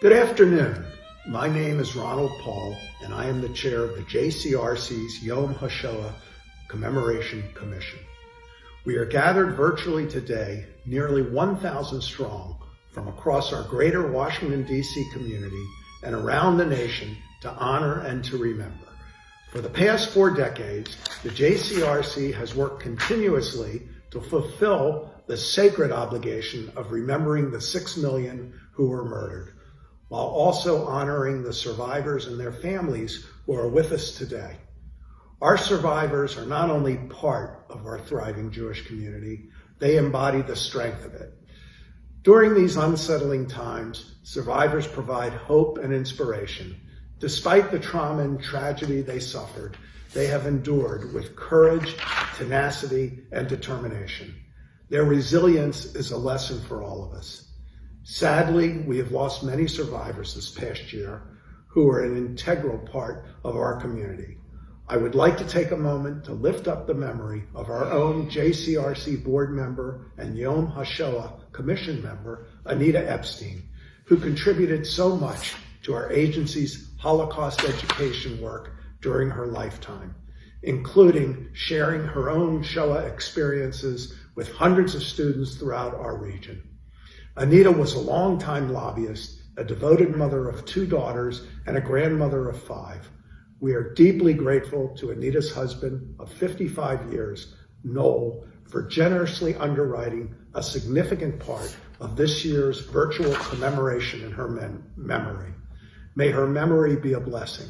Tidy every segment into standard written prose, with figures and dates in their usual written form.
Good afternoon. My name is Ronald Paul, and I am the chair of the JCRC's Yom HaShoah Commemoration Commission. We are gathered virtually today, nearly 1,000 strong, from across our greater Washington, D.C. community and around the nation to honor and to remember. For the past 4 decades, the JCRC has worked continuously to fulfill the sacred obligation of remembering the 6 million who were murdered, while also honoring the survivors and their families who are with us today. Our survivors are not only part of our thriving Jewish community, they embody the strength of it. During these unsettling times, survivors provide hope and inspiration. Despite the trauma and tragedy they suffered, they have endured with courage, tenacity, and determination. Their resilience is a lesson for all of us. Sadly, we have lost many survivors this past year who are an integral part of our community. I would like to take a moment to lift up the memory of our own JCRC board member and Yom HaShoah Commission member, Anita Epstein, who contributed so much to our agency's Holocaust education work during her lifetime, including sharing her own Shoah experiences with hundreds of students throughout our region. Anita was a longtime lobbyist, a devoted mother of 2 daughters, and a grandmother of 5. We are deeply grateful to Anita's husband of 55 years, Noel, for generously underwriting a significant part of this year's virtual commemoration in her memory. May her memory be a blessing.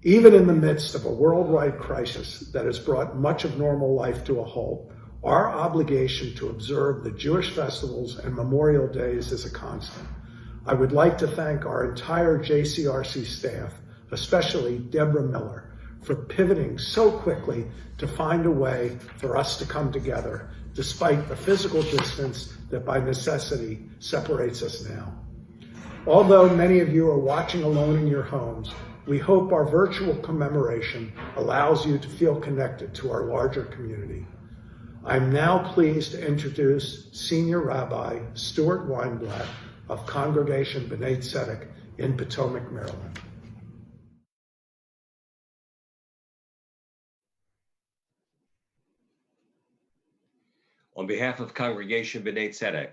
Even in the midst of a worldwide crisis that has brought much of normal life to a halt, our obligation to observe the Jewish festivals and Memorial Days is a constant. I would like to thank our entire JCRC staff, especially Deborah Miller, for pivoting so quickly to find a way for us to come together, despite the physical distance that by necessity separates us now. Although many of you are watching alone in your homes, we hope our virtual commemoration allows you to feel connected to our larger community. I'm now pleased to introduce Senior Rabbi Stuart Weinblatt of Congregation B'nai Tzedek in Potomac, Maryland. On behalf of Congregation B'nai Tzedek,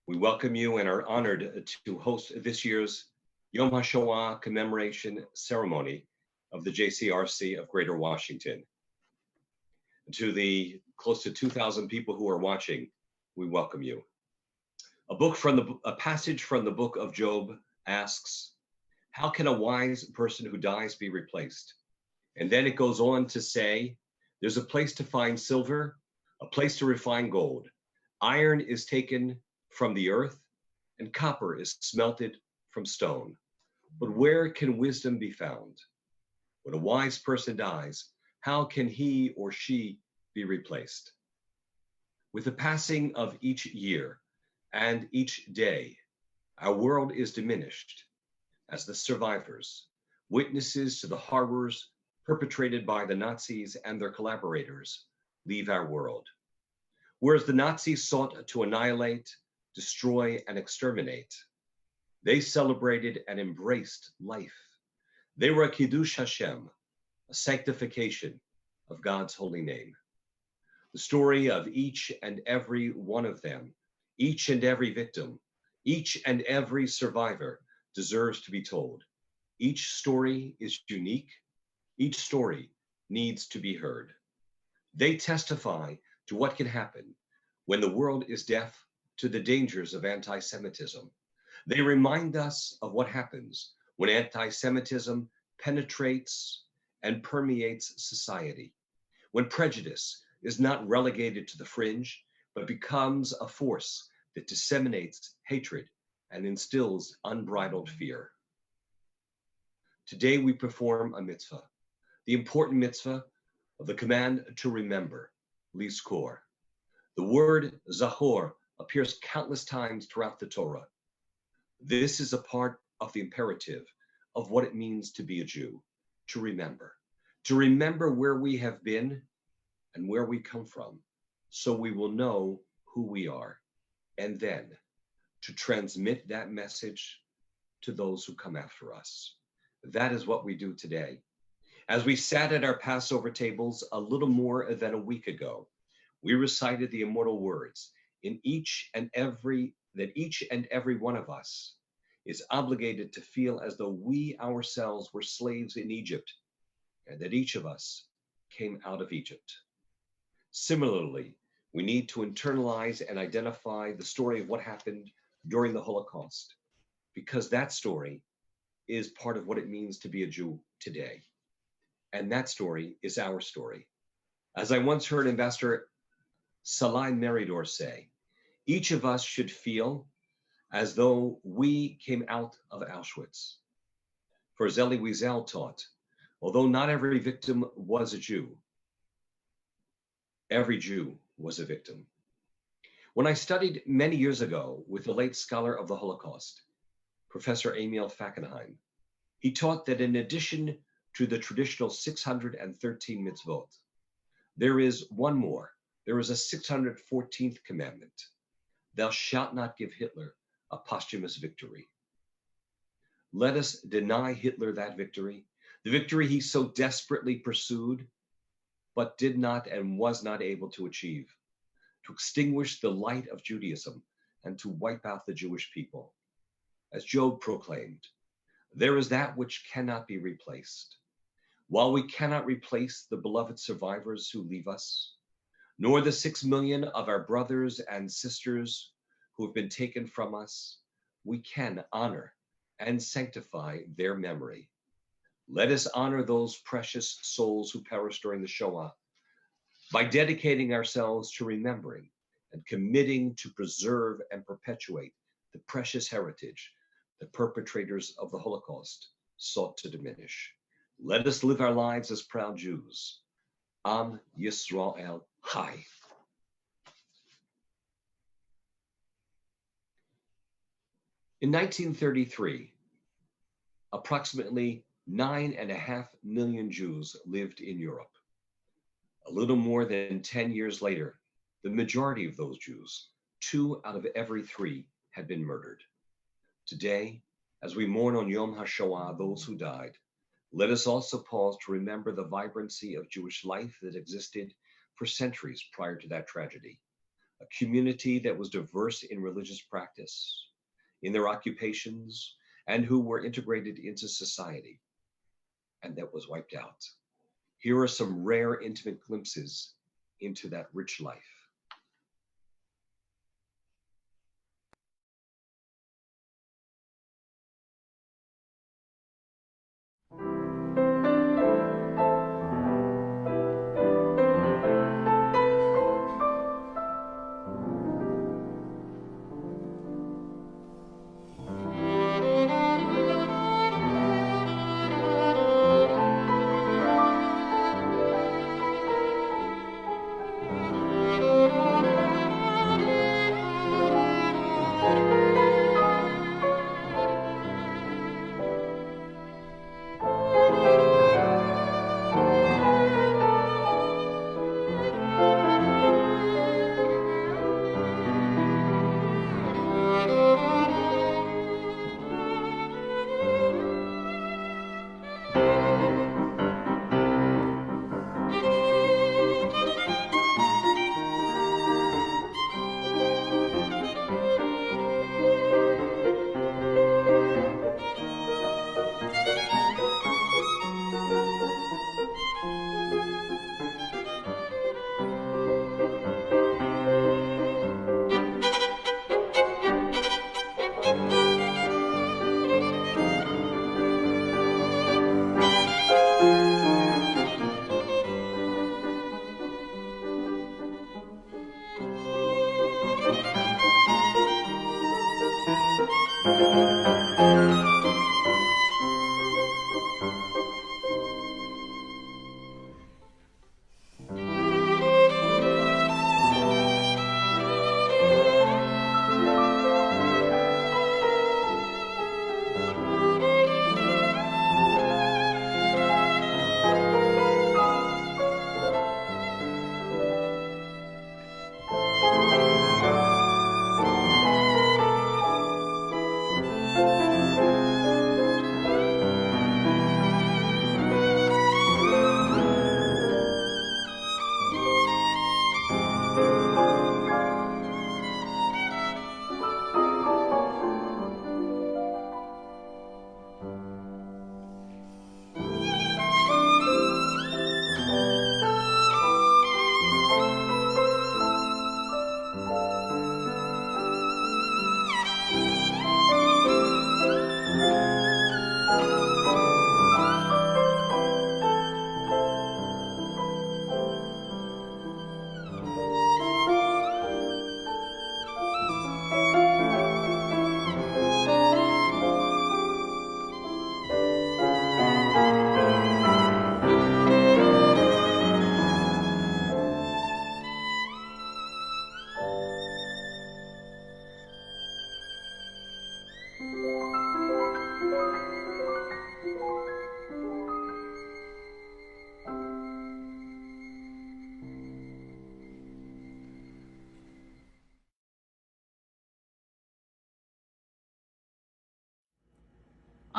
we welcome you and are honored to host this year's Yom HaShoah Commemoration Ceremony of the JCRC of Greater Washington. To the close to 2,000 people who are watching, we welcome you. A passage from the book of Job asks, how can a wise person who dies be replaced? And then it goes on to say, there's a place to find silver, a place to refine gold. Iron is taken from the earth, and copper is smelted from stone. But where can wisdom be found? When a wise person dies, how can he or she be replaced? With the passing of each year and each day, our world is diminished as the survivors, witnesses to the horrors perpetrated by the Nazis and their collaborators, leave our world. Whereas the Nazis sought to annihilate, destroy, and exterminate, they celebrated and embraced life. They were a Kiddush Hashem, a sanctification of God's holy name. The story of each and every one of them, each and every victim, each and every survivor deserves to be told. Each story is unique. Each story needs to be heard. They testify to what can happen when the world is deaf to the dangers of anti-Semitism. They remind us of what happens when anti-Semitism penetrates and permeates society, when prejudice is not relegated to the fringe, but becomes a force that disseminates hatred and instills unbridled fear. Today we perform a mitzvah, the important mitzvah of the command to remember, lizkor. The word zachor appears countless times throughout the Torah. This is a part of the imperative of what it means to be a Jew, to remember where we have been and where we come from, so we will know who we are, and then to transmit that message to those who come after us. That is what we do today. As we sat at our Passover tables a little more than a week ago, we recited the immortal words that each and every one of us is obligated to feel as though we ourselves were slaves in Egypt, and that each of us came out of Egypt. Similarly, we need to internalize and identify the story of what happened during the Holocaust, because that story is part of what it means to be a Jew today. And that story is our story. As I once heard Ambassador Salai Meridor say, each of us should feel as though we came out of Auschwitz. For as Elie Wiesel taught, although not every victim was a Jew, every Jew was a victim. When I studied many years ago with the late scholar of the Holocaust, Professor Emil Fackenheim, he taught that in addition to the traditional 613 mitzvot, there is one more. There is a 614th commandment. Thou shalt not give Hitler a posthumous victory. Let us deny Hitler that victory, the victory he so desperately pursued, but did not and was not able to achieve, to extinguish the light of Judaism and to wipe out the Jewish people. As Job proclaimed, there is that which cannot be replaced. While we cannot replace the beloved survivors who leave us, nor the 6 million of our brothers and sisters who have been taken from us, we can honor and sanctify their memory. Let us honor those precious souls who perished during the Shoah by dedicating ourselves to remembering and committing to preserve and perpetuate the precious heritage the perpetrators of the Holocaust sought to diminish. Let us live our lives as proud Jews. Am Yisrael Chai. In 1933, approximately 9.5 million Jews lived in Europe. A little more than 10 years later, the majority of those Jews, 2 out of every 3, had been murdered. Today, as we mourn on Yom HaShoah those who died, let us also pause to remember the vibrancy of Jewish life that existed for centuries prior to that tragedy. A community that was diverse in religious practice, in their occupations, and who were integrated into society, and that was wiped out. Here are some rare, intimate glimpses into that rich life.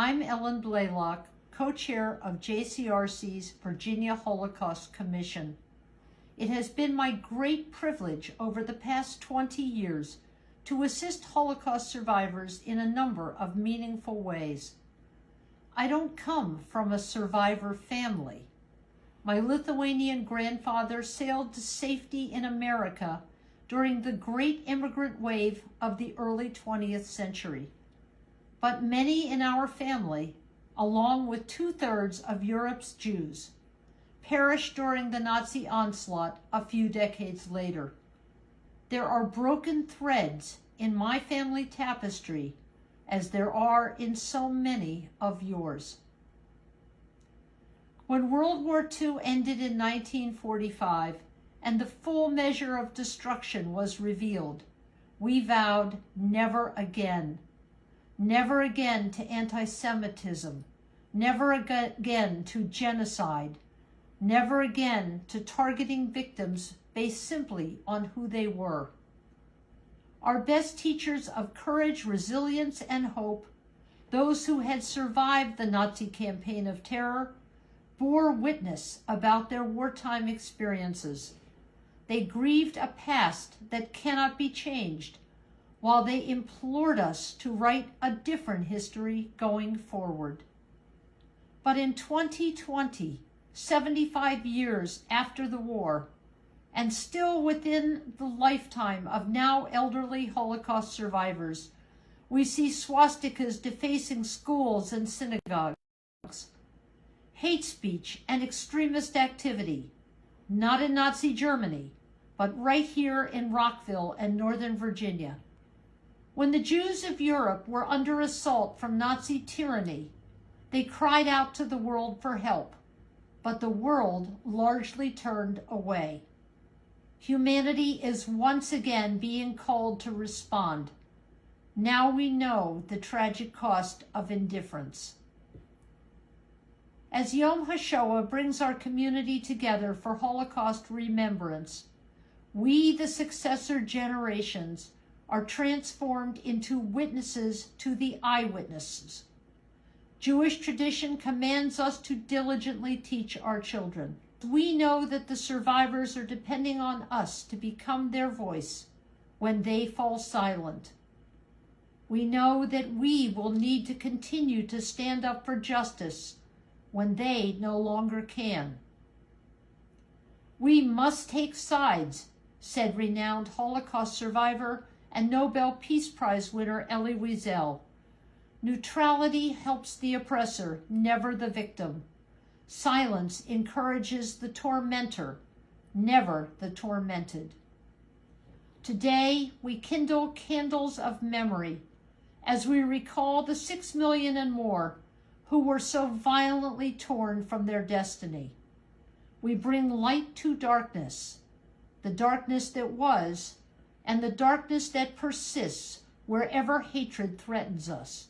I'm Ellen BLALOCK, co-chair of JCRC's Virginia Holocaust Commission. It has been my great privilege over the past 20 years to assist Holocaust survivors in a number of meaningful ways. I don't come from a survivor family. My Lithuanian grandfather sailed to safety in America during the great immigrant wave of the early 20th century. But many in our family, along with 2/3 of Europe's Jews, perished during the Nazi onslaught a few decades later. There are broken threads in my family tapestry, as there are in so many of yours. When World War II ended in 1945 and the full measure of destruction was revealed, we vowed never again. Never again to anti-Semitism, never again to genocide, never again to targeting victims based simply on who they were. Our best teachers of courage, resilience, and hope, those who had survived the Nazi campaign of terror, bore witness about their wartime experiences. They grieved a past that cannot be changed, while they implored us to write a different history going forward. But in 2020, 75 years after the war, and still within the lifetime of now elderly Holocaust survivors, we see swastikas defacing schools and synagogues, hate speech and extremist activity, not in Nazi Germany, but right here in Rockville and Northern Virginia. When the Jews of Europe were under assault from Nazi tyranny, they cried out to the world for help, but the world largely turned away. Humanity is once again being called to respond. Now we know the tragic cost of indifference. As Yom HaShoah brings our community together for Holocaust remembrance, we, the successor generations, are transformed into witnesses to the eyewitnesses. Jewish tradition commands us to diligently teach our children. We know that the survivors are depending on us to become their voice when they fall silent. We know that we will need to continue to stand up for justice when they no longer can. We must take sides, said renowned Holocaust survivor and Nobel Peace Prize winner Elie Wiesel. Neutrality helps the oppressor, never the victim. Silence encourages the tormentor, never the tormented. Today, we kindle candles of memory as we recall the 6 million and more who were so violently torn from their destiny. We bring light to darkness, the darkness that was, and the darkness that persists wherever hatred threatens us.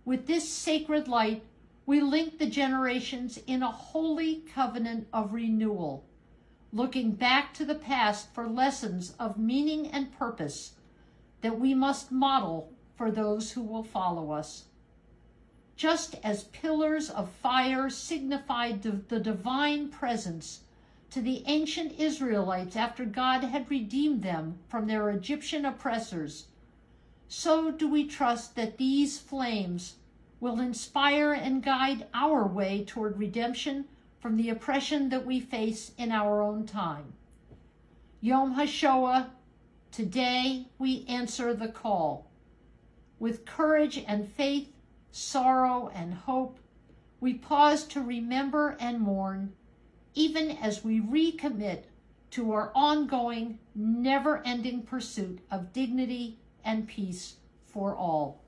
With this sacred light, we link the generations in a holy covenant of renewal, looking back to the past for lessons of meaning and purpose that we must model for those who will follow us. Just as pillars of fire signified the divine presence to the ancient Israelites after God had redeemed them from their Egyptian oppressors, so do we trust that these flames will inspire and guide our way toward redemption from the oppression that we face in our own time. Yom HaShoah, today we answer the call. With courage and faith, sorrow and hope, we pause to remember and mourn, even as we recommit to our ongoing, never-ending pursuit of dignity and peace for all.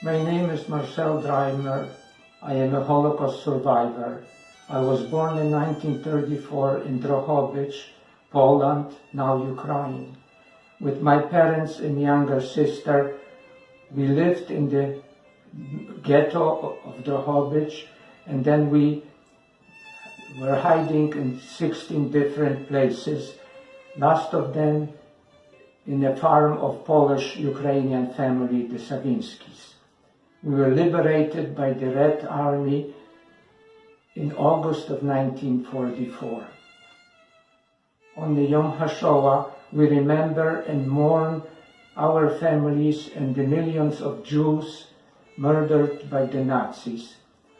My name is MARCEL DRIMER. I am a Holocaust survivor. I was born in 1934 in Drohobych, Poland, now Ukraine. With my parents and younger sister, we lived in the ghetto of Drohobych, and then we were hiding in 16 different places, last of them in a farm of Polish-Ukrainian family, the Sawinskis. We were liberated by the Red Army in August of 1944. On the Yom HaShoah, we remember and mourn our families and the millions of Jews murdered by the Nazis.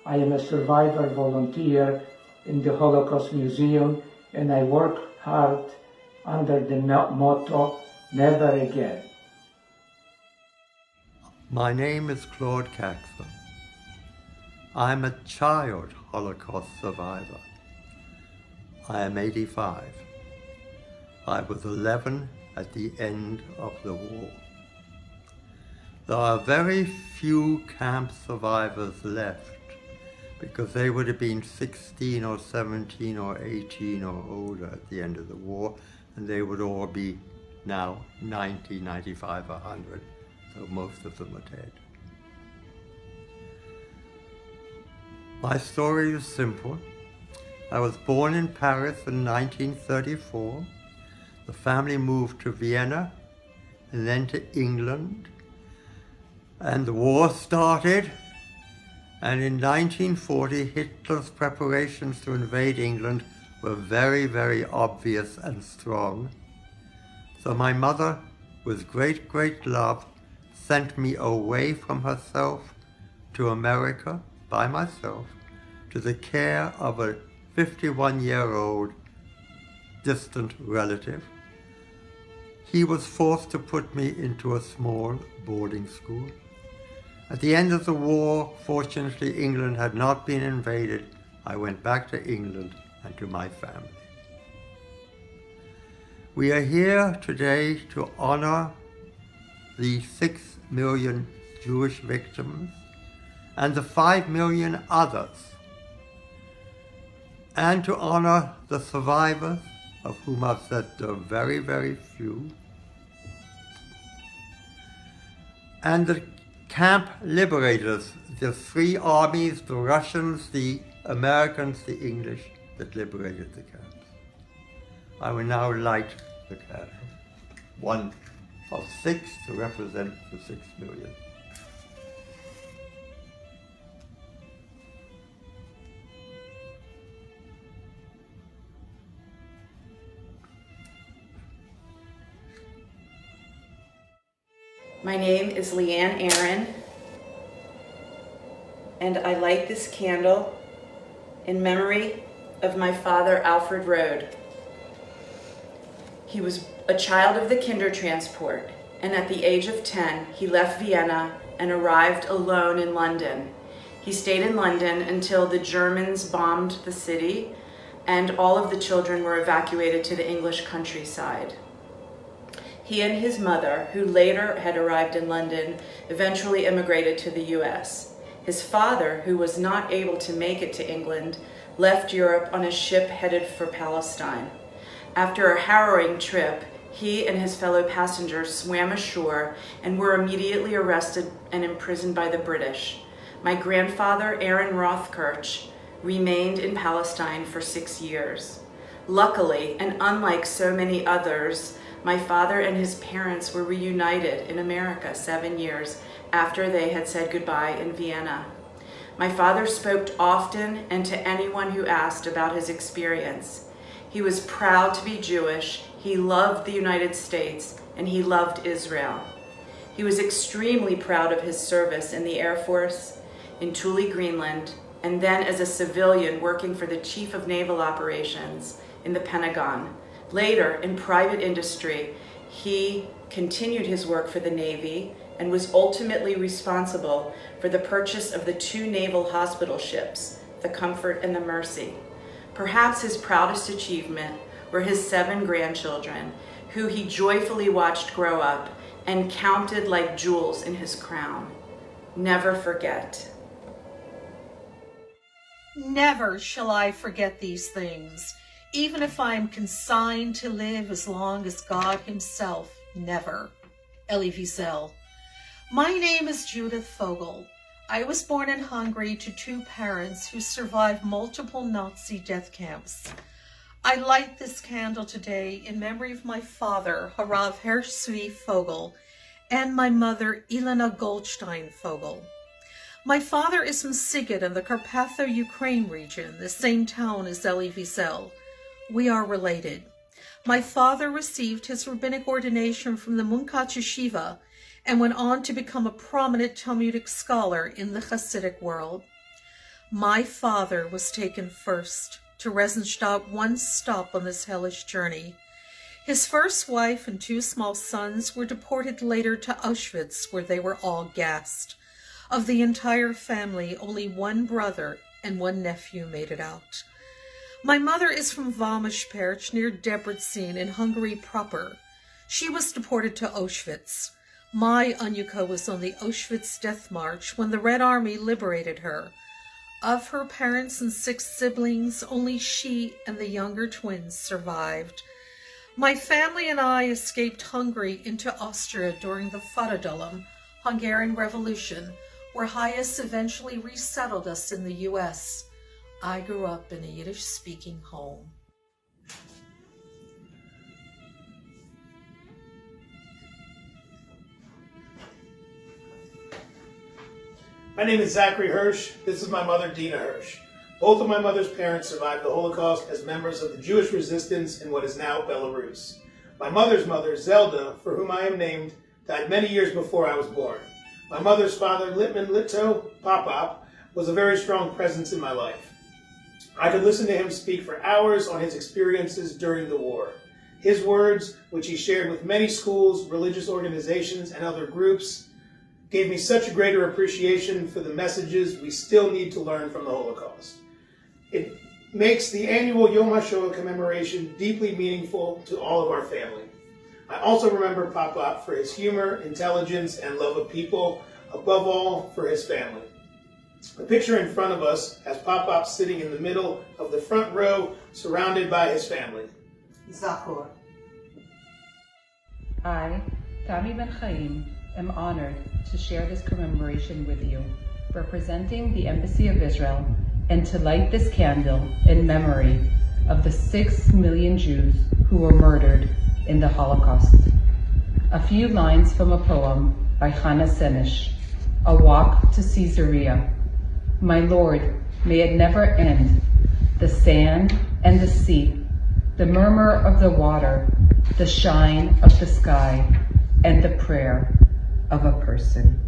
I am a survivor volunteer in the Holocaust Museum, and I work hard under the motto, never again. My name is Claude KACSER. I'm a child Holocaust survivor. I am 85. I was 11 at the end of the war. There are very few camp survivors left because they would have been 16 or 17 or 18 or older at the end of the war, and they would all be now 90, 95, 100. So most of them are dead. My story is simple. I was born in Paris in 1934. The family moved to Vienna and then to England. And the war started. And in 1940, Hitler's preparations to invade England were very, very obvious and strong. So my mother, with great, great love, sent me away from herself to America by myself to the care of a 51-year-old distant relative. He was forced to put me into a small boarding school. At the end of the war, fortunately, England had not been invaded. I went back to England and to my family. We are here today to honor the 6 million Jewish victims and the 5 million others, and to honor the survivors, of whom I've said there are very, very few, and the camp liberators, the three armies, the Russians, the Americans, the English, that liberated the camps. I will now light the candle, one of 6 to represent the 6 million. My name is Leanne Aaron, and I light this candle in memory of my father, Alfred Rode. He was a child of the Kindertransport, and at the age of 10, he left Vienna and arrived alone in London. He stayed in London until the Germans bombed the city, and all of the children were evacuated to the English countryside. He and his mother, who later had arrived in London, eventually immigrated to the US. His father, who was not able to make it to England, left Europe on a ship headed for Palestine. After a harrowing trip, he and his fellow passengers swam ashore and were immediately arrested and imprisoned by the British. My grandfather, Aaron Rothkirch, remained in Palestine for 6 years. Luckily, and unlike so many others, my father and his parents were reunited in America 7 years after they had said goodbye in Vienna. My father spoke often and to anyone who asked about his experience. He was proud to be Jewish, he loved the United States, and he loved Israel. He was extremely proud of his service in the Air Force, in Thule, Greenland, and then as a civilian working for the Chief of Naval Operations in the Pentagon. Later, in private industry, he continued his work for the Navy and was ultimately responsible for the purchase of the 2 naval hospital ships, the Comfort and the Mercy. Perhaps his proudest achievement were his 7 grandchildren, who he joyfully watched grow up and counted like jewels in his crown. Never forget. Never shall I forget these things, even if I am consigned to live as long as God himself. Never. Elie Wiesel. My name is Judith Vogel. I was born in Hungary to two parents who survived multiple Nazi death camps. I light this candle today in memory of my father, Harav Hershvi Vogel, and my mother, Ilona Goldstein Vogel. My father is from SIEGEL in the Carpatho-Ukraine region, the same town as Elie Wiesel. We are related. My father received his rabbinic ordination from the Munkat Yeshiva and went on to become a prominent Talmudic scholar in the Hasidic world. My father was taken first to Resenstadt, one stop on this hellish journey. His first wife and two small sons were deported later to Auschwitz, where they were all gassed. Of the entire family, only one brother and one nephew made it out. My mother is from Valmosperch near Debrecen in Hungary proper. She was deported to Auschwitz. My Anyuka was on the Auschwitz death march when the Red Army liberated her. Of her parents and 6 siblings, only she and the younger twins survived. My family and I escaped Hungary into Austria during the Fadadalom, Hungarian Revolution, where HIAS eventually resettled us in the U.S. I grew up in a Yiddish-speaking home. My name is Zachary Hirsch. This is my mother, Dina Hirsch. Both of my mother's parents survived the Holocaust as members of the Jewish resistance in what is now Belarus. My mother's mother, Zelda, for whom I am named, died many years before I was born. My mother's father, Litman Litto Popop, was a very strong presence in my life. I could listen to him speak for hours on his experiences during the war. His words, which he shared with many schools, religious organizations, and other groups, gave me such a greater appreciation for the messages we still need to learn from the Holocaust. It makes the annual Yom HaShoah commemoration deeply meaningful to all of our family. I also remember Pop-Pop for his humor, intelligence, and love of people, above all for his family. The picture in front of us has Pop-Pop sitting in the middle of the front row, surrounded by his family. Zachor. I, Tami Ben Chaim, am honored to share this commemoration with you, representing the Embassy of Israel, and to light this candle in memory of the 6 million Jews who were murdered in the Holocaust. A few lines from a poem by Hannah Senish, A Walk to Caesarea. My Lord, may it never end, the sand and the sea, the murmur of the water, the shine of the sky, and the prayer of a person.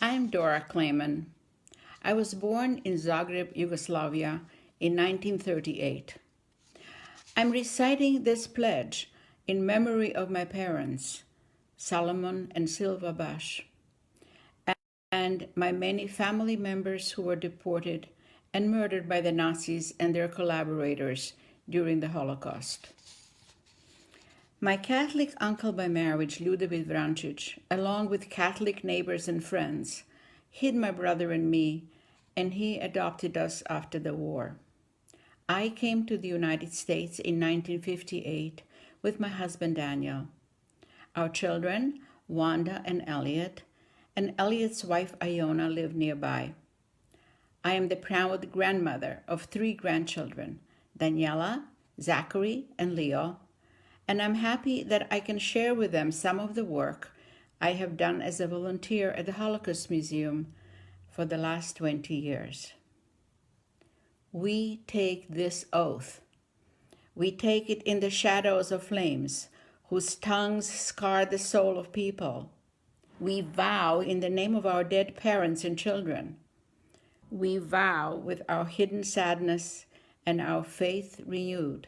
I'm Dora KLAYMAN. I was born in Zagreb, Yugoslavia in 1938. I'm reciting this pledge in memory of my parents, Solomon and Silva Bash, and my many family members who were deported and murdered by the Nazis and their collaborators during the Holocaust. My Catholic uncle by marriage, Ludovic Vrancic, along with Catholic neighbors and friends, hid my brother and me, and he adopted us after the war. I came to the United States in 1958 with my husband Daniel. Our children, Wanda and Elliot's wife Iona live nearby. I am the proud grandmother of 3 grandchildren, Daniela, Zachary, and Leo, and I'm happy that I can share with them some of the work I have done as a volunteer at the Holocaust Museum for the last 20 years. We take this oath. We take it in the shadows of flames, whose tongues scar the soul of people. We vow in the name of our dead parents and children. We vow with our hidden sadness and our faith renewed.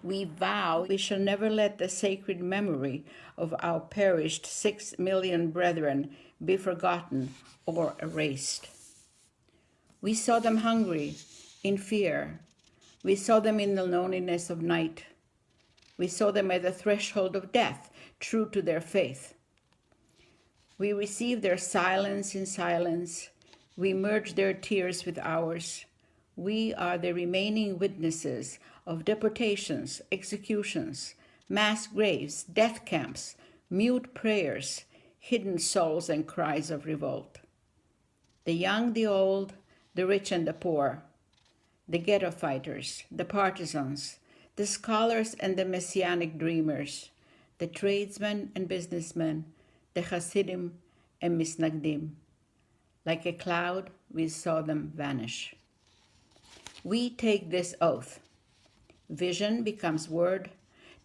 We vow we shall never let the sacred memory of our perished 6 million brethren be forgotten or erased. We saw them hungry, in fear. We saw them in the loneliness of night. We saw them at the threshold of death, true to their faith. We received their silence in silence. We merged their tears with ours. We are the remaining witnesses of deportations, executions, mass graves, death camps, mute prayers, hidden souls and cries of revolt. The young, the old, the rich and the poor, the ghetto fighters, the partisans, the scholars and the messianic dreamers, the tradesmen and businessmen, the Hasidim and Misnagdim. Like a cloud, we saw them vanish. We take this oath. Vision becomes word,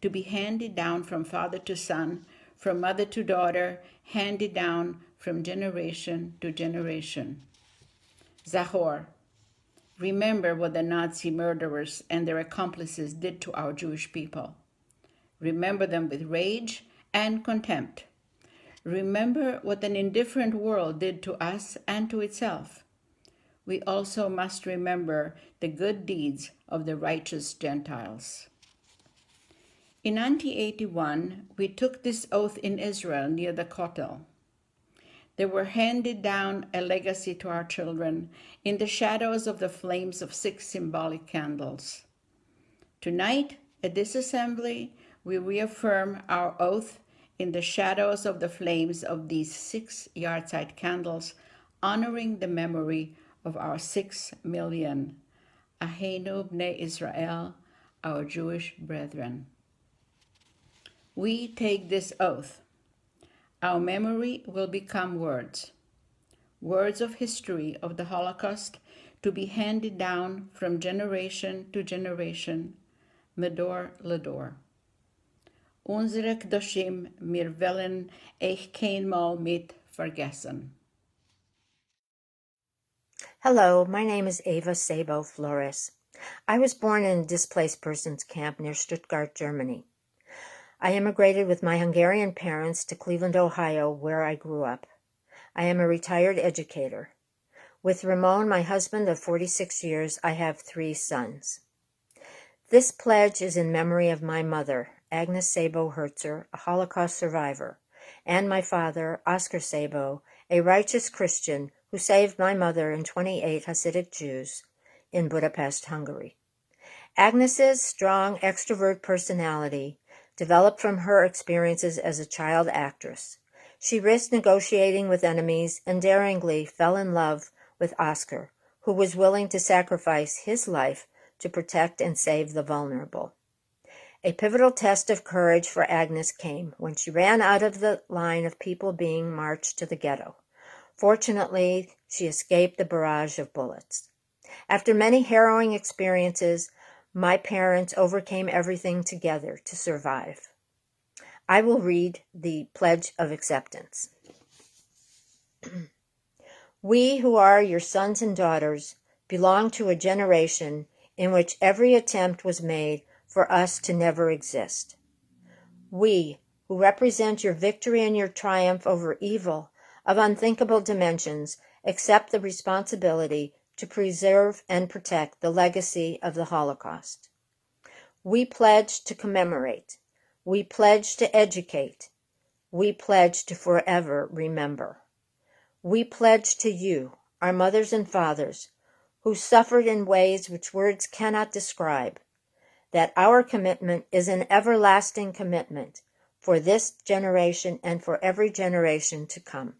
to be handed down from father to son, from mother to daughter, handed down from generation to generation. Zachor, remember what the Nazi murderers and their accomplices did to our Jewish people. Remember them with rage and contempt. Remember what an indifferent world did to us and to itself. We also must remember the good deeds of the righteous Gentiles. In 1981, we took this oath in Israel near the Kotel. They were handed down a legacy to our children in the shadows of the flames of 6 symbolic candles. Tonight, at this assembly, we reaffirm our oath in the shadows of the flames of these 6 yahrzeit candles, honoring the memory of our 6 million Aheinu Bnei Israel, our Jewish brethren. We take this oath. Our memory will become words, words of history of the Holocaust to be handed down from generation to generation, medor ledor. Unsere Kedoshim, mir wollen euch keinmal mit vergessen. Hello, my name is Eva SZABO FLORES. I was born in a displaced persons camp near Stuttgart, Germany. I immigrated with my Hungarian parents to Cleveland, Ohio, where I grew up. I am a retired educator. With Ramon, my husband of 46 years, I have 3 sons. This pledge is in memory of my mother, Agnes SZABO Herzer, a Holocaust survivor, and my father, Oscar SZABO, a righteous Christian who saved my mother and 28 Hasidic Jews in Budapest, Hungary. Agnes's strong extrovert personality developed from her experiences as a child actress. She risked negotiating with enemies and daringly fell in love with Oscar, who was willing to sacrifice his life to protect and save the vulnerable. A pivotal test of courage for Agnes came when she ran out of the line of people being marched to the ghetto. Fortunately, she escaped the barrage of bullets. After many harrowing experiences, my parents overcame everything together to survive. I will read the Pledge of Acceptance. We who are your sons and daughters belong to a generation in which every attempt was made for us to never exist. We, who represent your victory and your triumph over evil of unthinkable dimensions, accept the responsibility to preserve and protect the legacy of the Holocaust. We pledge to commemorate. We pledge to educate. We pledge to forever remember. We pledge to you, our mothers and fathers, who suffered in ways which words cannot describe, that our commitment is an everlasting commitment for this generation and for every generation to come.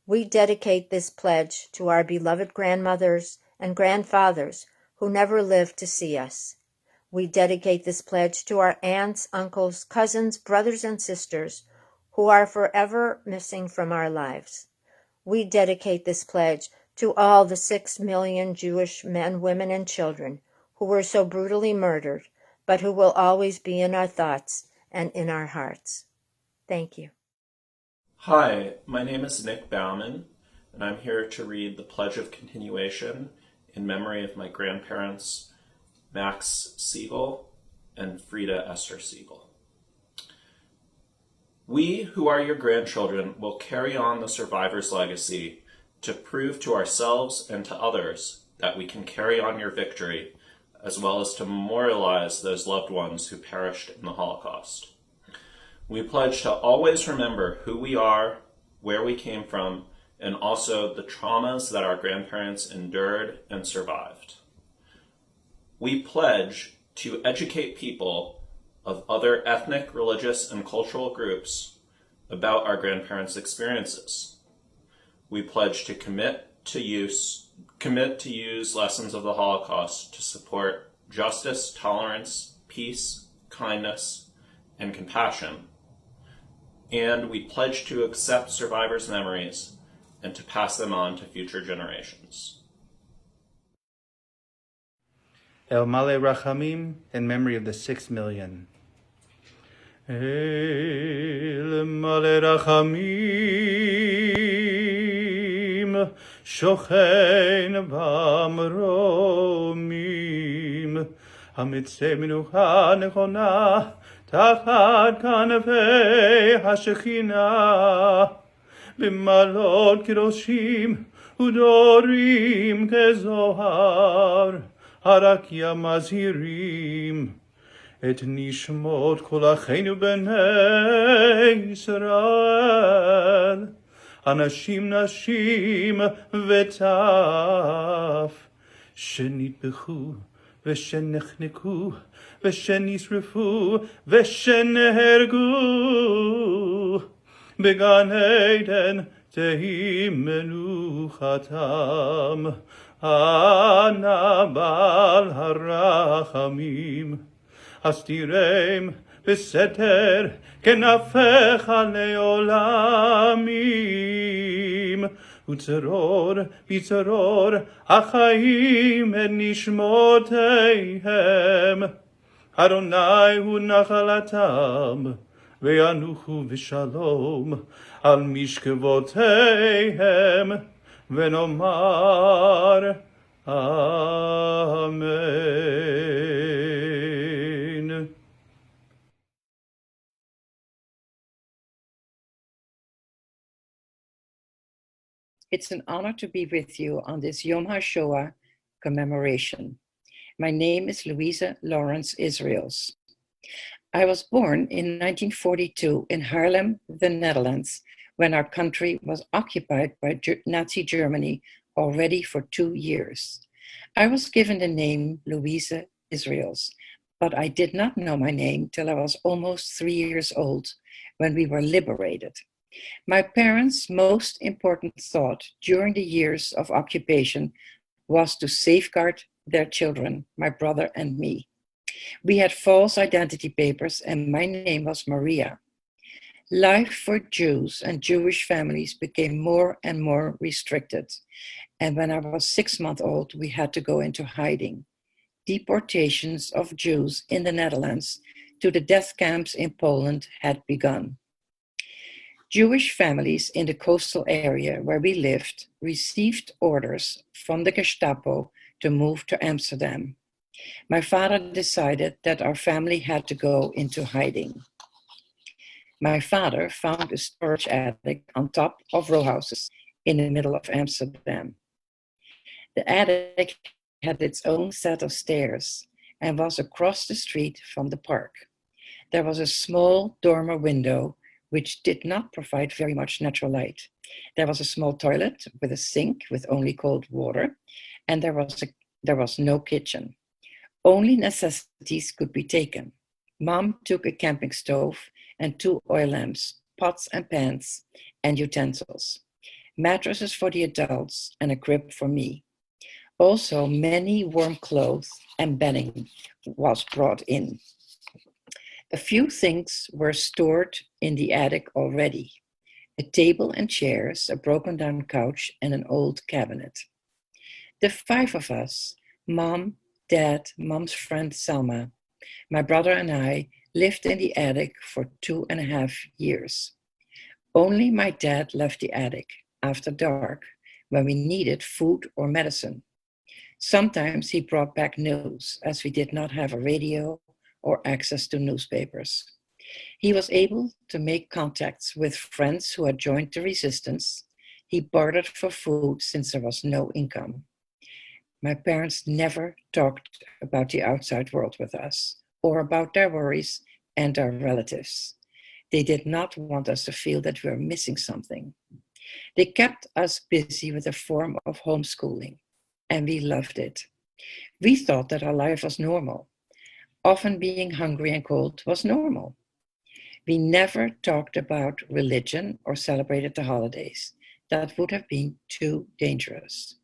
We dedicate this pledge to our beloved grandmothers and grandfathers who never lived to see us. We dedicate this pledge to our aunts, uncles, cousins, brothers, and sisters who are forever missing from our lives. We dedicate this pledge to all the 6 million Jewish men, women, and children who were so brutally murdered, but who will always be in our thoughts and in our hearts. Thank you. Hi, my name is Nick Bauman, and I'm here to read the Pledge of Continuation in memory of my grandparents, Max Siegel and Frida Esther Siegel. We, who are your grandchildren, will carry on the survivors' legacy to prove to ourselves and to others that we can carry on your victory, as well as to memorialize those loved ones who perished in the Holocaust. We pledge to always remember who we are, where we came from, and also the traumas that our grandparents endured and survived. We pledge to educate people of other ethnic, religious, and cultural groups about our grandparents' experiences. We pledge to commit to use lessons of the Holocaust to support justice, tolerance, peace, kindness, and compassion. And we pledge to accept survivors' memories and to pass them on to future generations. El Male Rachamim, in memory of the 6 million. El Male Rachamim, Shochein Bamromim, Hamitzei Menucha Nechona, Tachat Kanavei HaShekhinah, B'malot Kedoshim, Udorim Kezohar, Harakia Mazirim, Et Nishmot Kol Acheinu B'nei Yisrael, Anashim Nashim V'taf, Shenitbechu V'shenechneku V'shenisrefu V'shenehergu, Began Eden Tehi Menuchatam, Ana Bal Harachamim, Astirem Beseter Kenafecha Leolamim, Utzeror Bitzeror Achaim En Nishmoteihem, Adonai Hu Nachalatam, Ve'anuchu V'shalom Al Mishkevoteihem, Venomar Amen. It's an honor to be with you on this Yom HaShoah commemoration. My name is LAWRENCE-ISRAＥLS. I was born in 1942 in Haarlem, the Netherlands, when our country was occupied by Nazi Germany already for 2 years. I was given the name Louise Israels, but I did not know my name till I was almost 3 years old when we were liberated. My parents' most important thought during the years of occupation was to safeguard their children, my brother and me. We had false identity papers and my name was Maria. Life for Jews and Jewish families became more and more restricted. And when I was 6 months old, we had to go into hiding. Deportations of Jews in the Netherlands to the death camps in Poland had begun. Jewish families in the coastal area where we lived received orders from the Gestapo to move to Amsterdam. My father decided that our family had to go into hiding. My father found a storage attic on top of row houses in the middle of Amsterdam. The attic had its own set of stairs and was across the street from the park. There was a small dormer window which did not provide very much natural light. There was a small toilet with a sink with only cold water, and there was no kitchen. Only necessities could be taken. Mom took a camping stove and 2 oil lamps, pots and pans, and utensils, mattresses for the adults, and a crib for me. Also, many warm clothes and bedding was brought in. A few things were stored in the attic already. A table and chairs, a broken down couch, and an old cabinet. The 5 of us, Mom, Dad, Mom's friend Selma, my brother and I, lived in the attic for 2.5 years. Only my dad left the attic after dark when we needed food or medicine. Sometimes he brought back news, as we did not have a radio or access to newspapers. He was able to make contacts with friends who had joined the resistance. He bartered for food since there was no income. My parents never talked about the outside world with us or about their worries and our relatives. They did not want us to feel that we were missing something. They kept us busy with a form of homeschooling, and we loved it. We thought that our life was normal. Often being hungry and cold was normal. We never talked about religion or celebrated the holidays. That would have been too dangerous.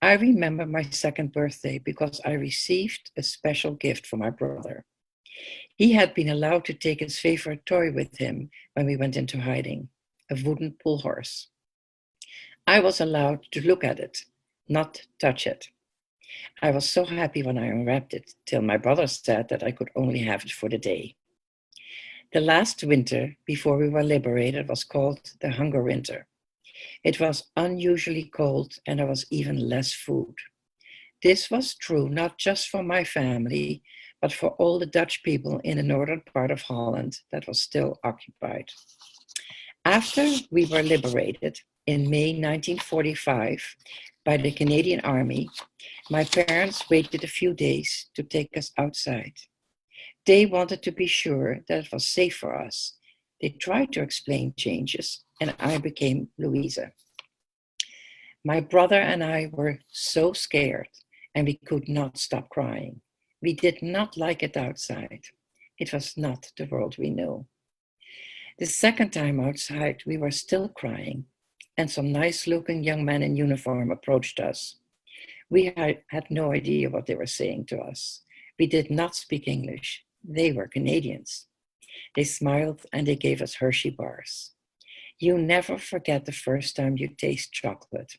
I remember my 2nd birthday because I received a special gift from my brother. He had been allowed to take his favorite toy with him when we went into hiding, a wooden pull horse. I was allowed to look at it, not touch it. I was so happy when I unwrapped it, till my brother said that I could only have it for the day. The last winter before we were liberated was called the Hunger Winter. It was unusually cold and there was even less food. This was true not just for my family, but for all the Dutch people in the northern part of Holland that was still occupied. After we were liberated in May 1945 by the Canadian Army, my parents waited a few days to take us outside. They wanted to be sure that it was safe for us. They tried to explain changes, and I became Louise. My brother and I were so scared, and we could not stop crying. We did not like it outside. It was not the world we knew. The 2nd time outside, we were still crying, and some nice-looking young men in uniform approached us. We had no idea what they were saying to us. We did not speak English. They were Canadians. They smiled and they gave us Hershey bars. You never forget the first time you taste chocolate.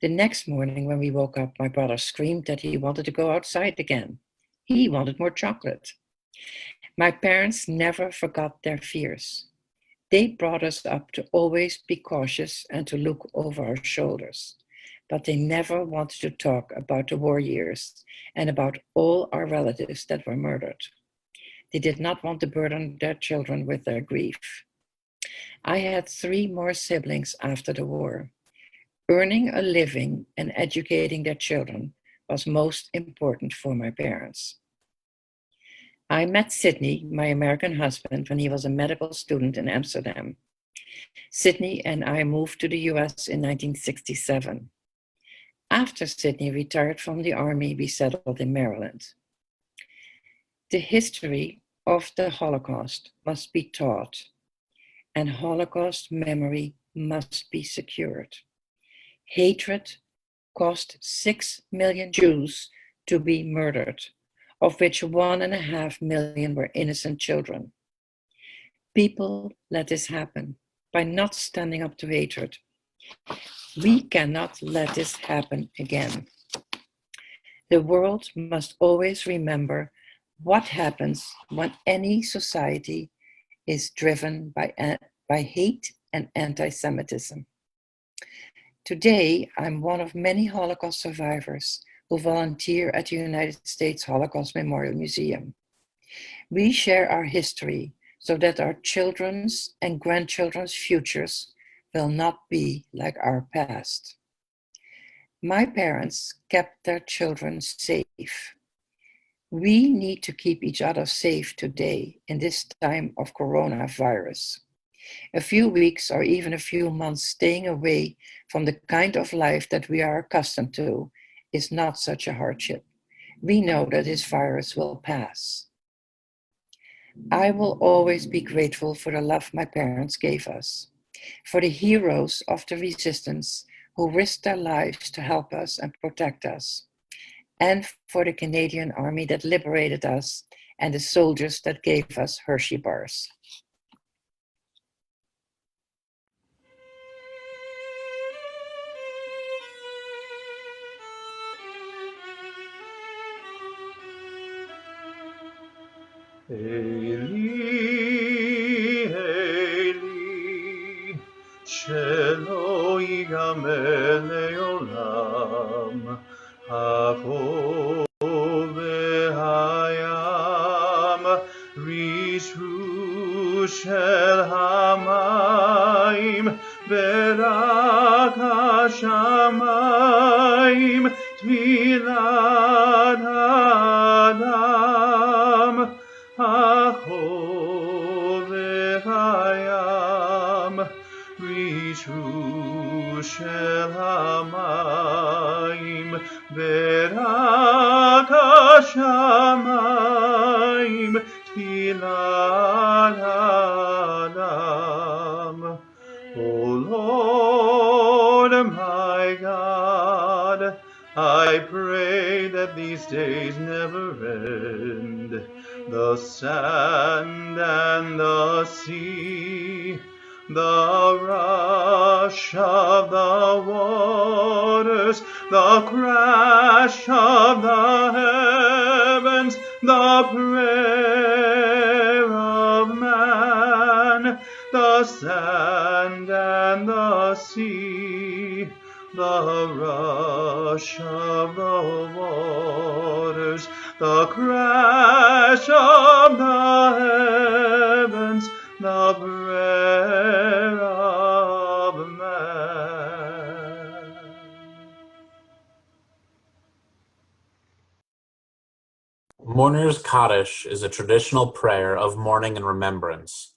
The next morning when we woke up, my brother screamed that he wanted to go outside again. He wanted more chocolate. My parents never forgot their fears. They brought us up to always be cautious and to look over our shoulders. But they never wanted to talk about the war years and about all our relatives that were murdered. They did not want to burden their children with their grief. I had 3 more siblings after the war. Earning a living and educating their children was most important for my parents. I met Sidney, my American husband, when he was a medical student in Amsterdam. Sidney and I moved to the US in 1967. After Sidney retired from the Army, we settled in Maryland. The history of the Holocaust must be taught, and Holocaust memory must be secured. Hatred caused 6 million Jews to be murdered, of which 1.5 million were innocent children. People let this happen by not standing up to hatred. We cannot let this happen again. The world must always remember what happens when any society is driven by hate and anti-Semitism. Today, I'm one of many Holocaust survivors who volunteer at the United States Holocaust Memorial Museum. We share our history so that our children's and grandchildren's futures will not be like our past. My parents kept their children safe. We need to keep each other safe today in this time of coronavirus. A few weeks or even a few months staying away from the kind of life that we are accustomed to is not such a hardship. We know that this virus will pass. I will always be grateful for the love my parents gave us, for the heroes of the resistance who risked their lives to help us and protect us, and for the Canadian Army that liberated us and the soldiers that gave us Hershey bars. Eli, Eli, shelo yigamer leolam, havo v'hayam, rishu shel hamayim, berak hashamayim, tvilat adam, Hayam, Rishu shel hamayim, berak hashamayim, tfilat adam. O Lord, my God, I pray that these days never end. The sand and the sea, the rush of the waters, the crash of the heavens, the prayer of man, the sand and the sea, the rush of the waters, the crash of the heavens, the prayer of man. Mourner's Kaddish is a traditional prayer of mourning and remembrance.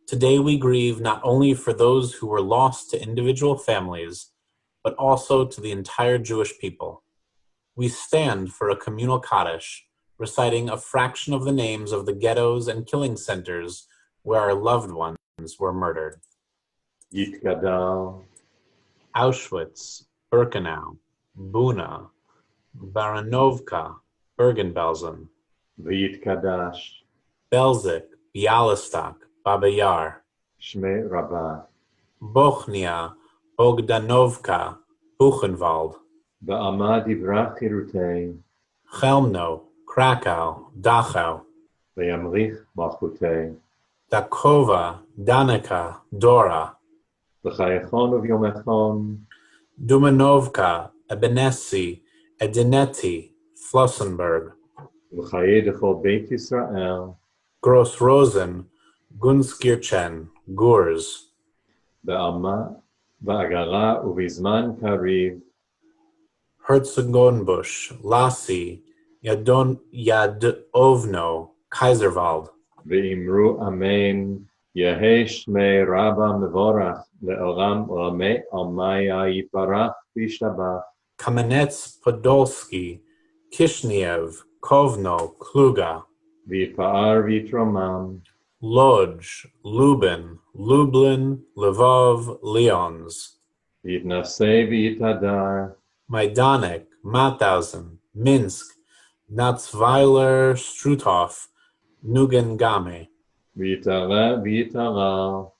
Today we grieve not only for those who were lost to individual families, but also to the entire Jewish people. We stand for a communal Kaddish, reciting a fraction of the names of the ghettos and killing centers where our loved ones were murdered. Yitkadal, Auschwitz, Birkenau, Buna, Baranovka, Bergen-Belsen, Vyitkadash, Belzec, Bialystok, Baba Yar, Shmei Rabbah, Bochnia, Bogdanovka, Buchenwald, Ba'ama Divrach Chirutei, Chelmno, Krakow, Dachau, V'yamrich Malchutei, Dakova, Danica, Dora, V'chayechon Uvyomechon, Dumanovka, Ebenesi, Edineti, Flossenburg, V'chayei Dechol Beit Yisrael, Gross Rosen, Gunskirchen, Gurs, Ba'ama V'agara Uvizman Kariv, Herzogenbusch, Lassi, Yadovno, Kaiserwald, V'imru Amen, Yehei Shmei Rabba Mevorach, Le'olam U'amei Almaya Yiparach V'yishtabach, Kamenets Podolsky, Kishinev, Kovno, Kluga, V'yipa'ar V'yitromam, Lodz, Lubin, Lublin, Lvov, Lyons, V'yitnasei V'yitadar, Majdanek, Mauthausen, Minsk, Natzweiler, Struthof, Nugengame, V'yitara V'yitaral,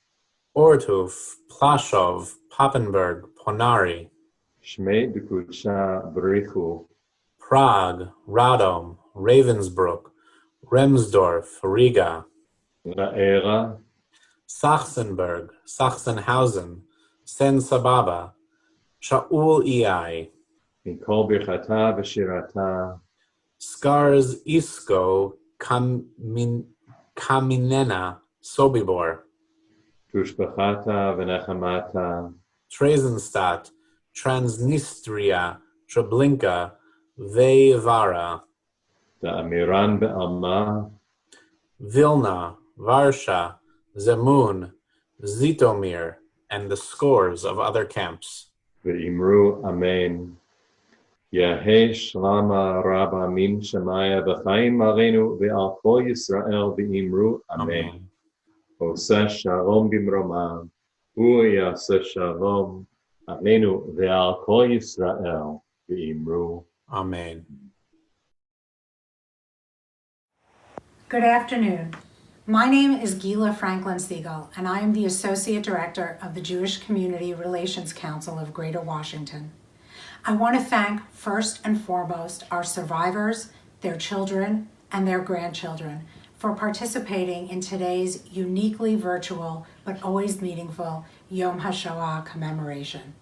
Ortuf, Plashov, Papenburg, Ponari, Shmei Dukudsha Brichu, Prague, Radom, Ravensbrück, Remsdorf, Riga, Ra'era, Sachsenberg, Sachsenhausen, Sen Sababa, Shaul Ei, Mikol Birchata V'shirata, Skars Isko, Kaminena, Sobibor, Tushbachata V'nechamata, Tresenstadt, Transnistria, Treblinka, Vejvara, Da'amiran Be'alma, Vilna, Varsha, Zemun, Zitomir, and the scores of other camps. V'imru Amen. Yahei Shlama Rabba Min Shemaya V'chaim Aleinu V'al Kol Yisrael V'imru Amen. Oseh Shalom Bimromam, Hu Yaseh Shalom Aleinu V'al Kol Yisrael V'imru Amen. Good afternoon. My name is GUILA Franklin-Siegel, and I am the Associate Director of the Jewish Community Relations Council of Greater Washington. I want to thank, first and foremost, our survivors, their children, and their grandchildren for participating in today's uniquely virtual but always meaningful Yom HaShoah commemoration.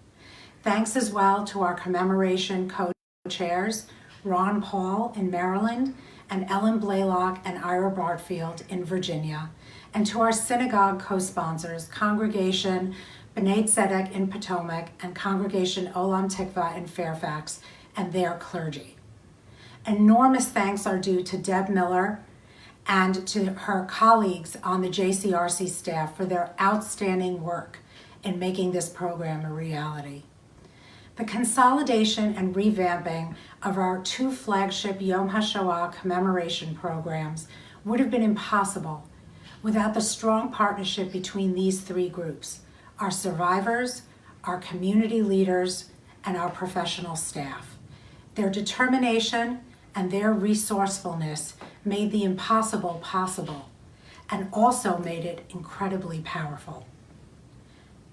Thanks as well to our commemoration co-chairs, Ron Paul in Maryland, and Ellen BLALOCK and Ira Bartfield in Virginia, and to our synagogue co-sponsors, Congregation B'nai Tzedek in Potomac and Congregation Olam Tikva in Fairfax, and their clergy. Enormous thanks are due to Deb Miller and to her colleagues on the JCRC staff for their outstanding work in making this program a reality. The consolidation and revamping of our two flagship Yom HaShoah commemoration programs would have been impossible without the strong partnership between these three groups: our survivors, our community leaders, and our professional staff. Their determination and their resourcefulness made the impossible possible and also made it incredibly powerful.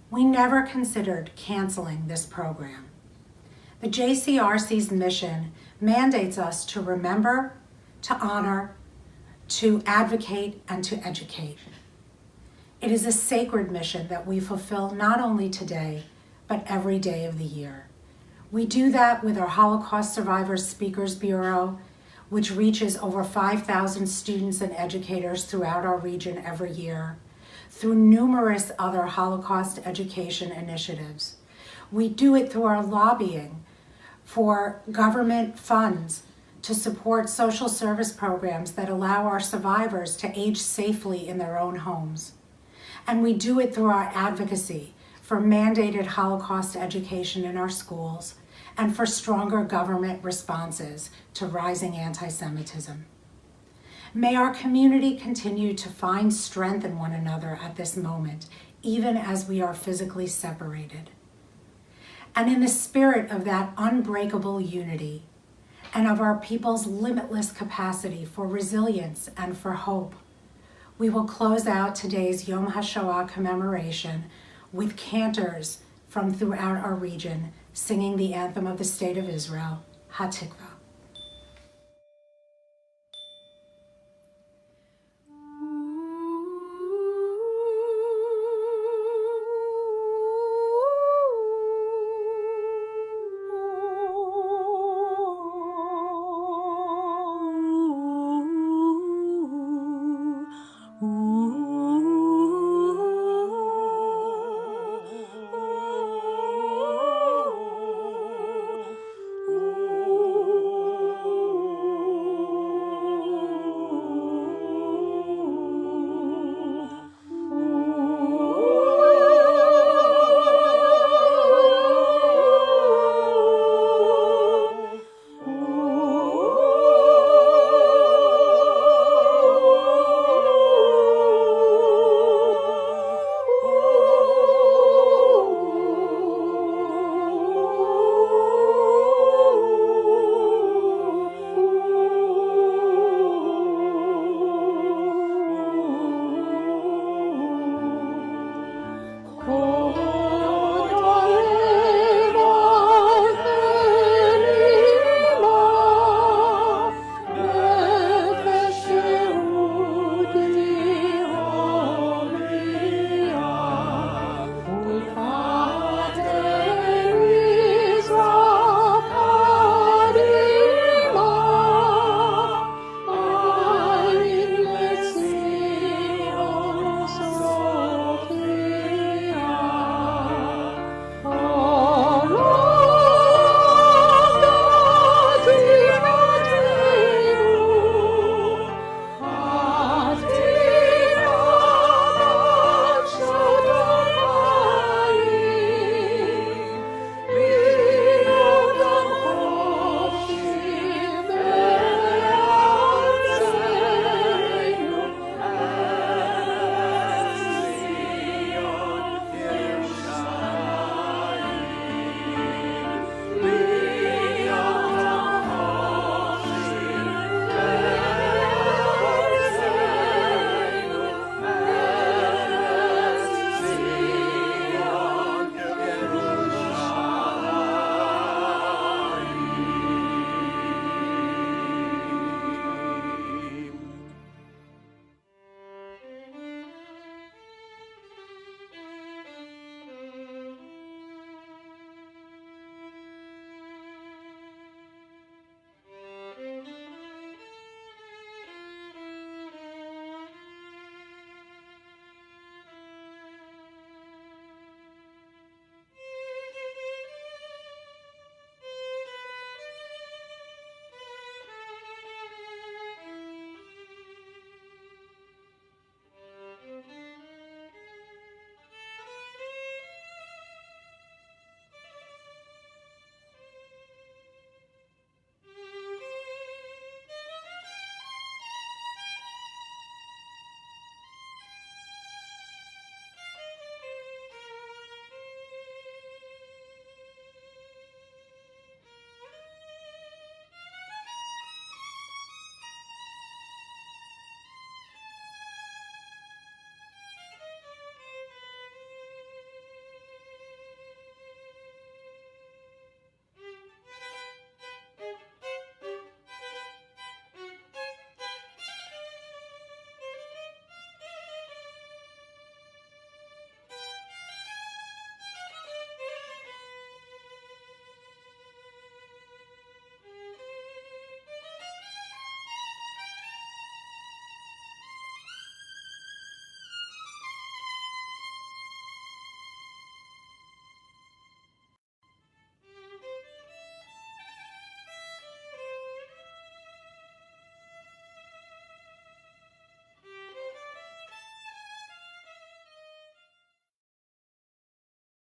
We never considered canceling this program. The JCRC's mission mandates us to remember, to honor, to advocate, and to educate. It is a sacred mission that we fulfill not only today, but every day of the year. We do that with our Holocaust Survivors Speakers Bureau, which reaches over 5,000 students and educators throughout our region every year, through numerous other Holocaust education initiatives. We do it through our lobbying for government funds to support social service programs that allow our survivors to age safely in their own homes. And we do it through our advocacy for mandated Holocaust education in our schools and for stronger government responses to rising anti-Semitism. May our community continue to find strength in one another at this moment, even as we are physically separated. And in the spirit of that unbreakable unity and of our people's limitless capacity for resilience and for hope, we will close out today's Yom HaShoah commemoration with cantors from throughout our region singing the anthem of the State of Israel, Hatikva.